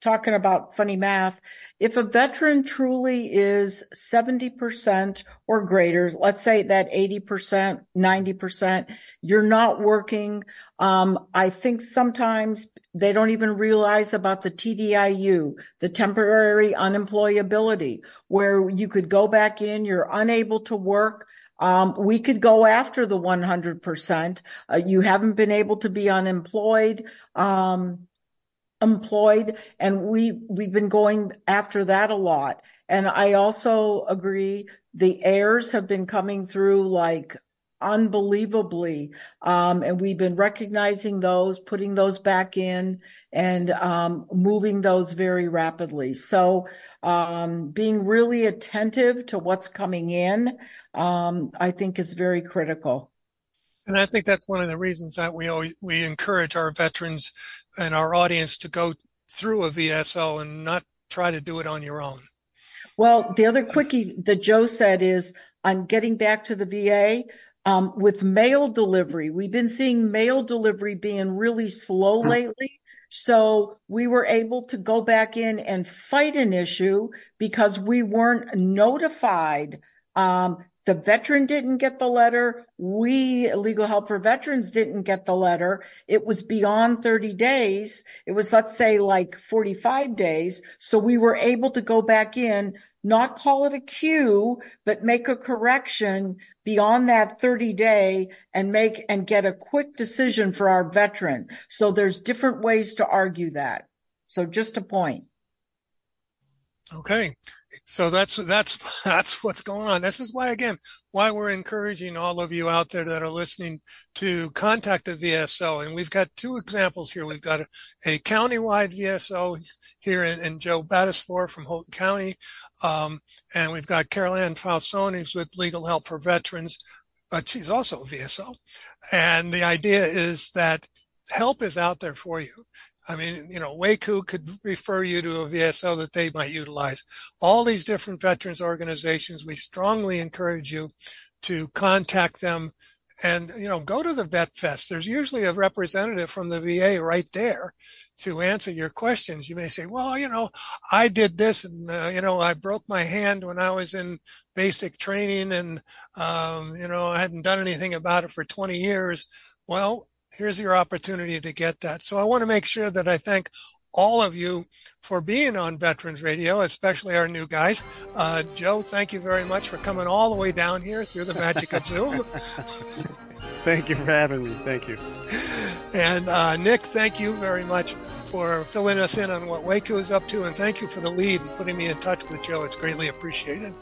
C: talking about funny math, if a veteran truly is 70% or greater, let's say that 80%, 90%, you're not working. I think sometimes they don't even realize about the TDIU, the temporary unemployability, where you could go back in, you're unable to work. We could go after the 100%. You haven't been able to be employed, and we've been going after that a lot. And I also agree the errors have been coming through like unbelievably. And we've been recognizing those, putting those back in, and moving those very rapidly. So being really attentive to what's coming in, I think is very critical.
B: And I think that's one of the reasons that we encourage our veterans and our audience to go through a VSO and not try to do it on your own.
C: Well, the other quickie that Joe said is, on getting back to the VA, with mail delivery, we've been seeing mail delivery being really slow lately. So we were able to go back in and fight an issue because we weren't notified The veteran didn't get the letter. We, Legal Help for Veterans, didn't get the letter. It was beyond 30 days. It was, let's say, like 45 days. So we were able to go back in, not call it a queue, but make a correction beyond that 30-day and get a quick decision for our veteran. So there's different ways to argue that. So just a point.
B: Okay. So that's what's going on. This is why we're encouraging all of you out there that are listening to contact the VSO. And we've got two examples here. We've got a countywide VSO here in Joe Battisford from Houghton County. And we've got Ann Fausone, who's with Legal Help for Veterans, but she's also a VSO. And the idea is that help is out there for you. I mean, WACU could refer you to a VSO that they might utilize. All these different veterans organizations, we strongly encourage you to contact them and, go to the Vet Fest. There's usually a representative from the VA right there to answer your questions. You may say, well, I did this and, I broke my hand when I was in basic training and, I hadn't done anything about it for 20 years. Well, here's your opportunity to get that. So I want to make sure that I thank all of you for being on Veterans Radio, especially our new guys. Joe, thank you very much for coming all the way down here through the magic of Zoom.
D: Thank you for having me. Thank you.
B: And Nick, thank you very much for filling us in on what WACU is up to. And thank you for the lead and putting me in touch with Joe. It's greatly appreciated.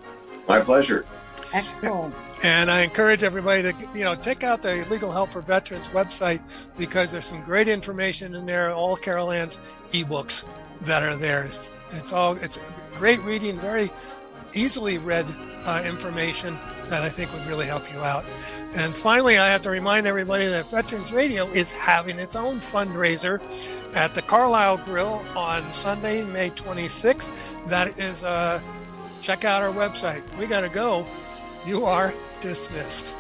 E: My pleasure.
C: Excellent.
B: And I encourage everybody to, check out the Legal Help for Veterans website because there's some great information in there, all Carol Ann's ebooks that are there. It's great reading, very easily read information that I think would really help you out. And finally, I have to remind everybody that Veterans Radio is having its own fundraiser at the Carlisle Grill on Sunday, May 26th. That is, check out our website. We got to go. You are dismissed.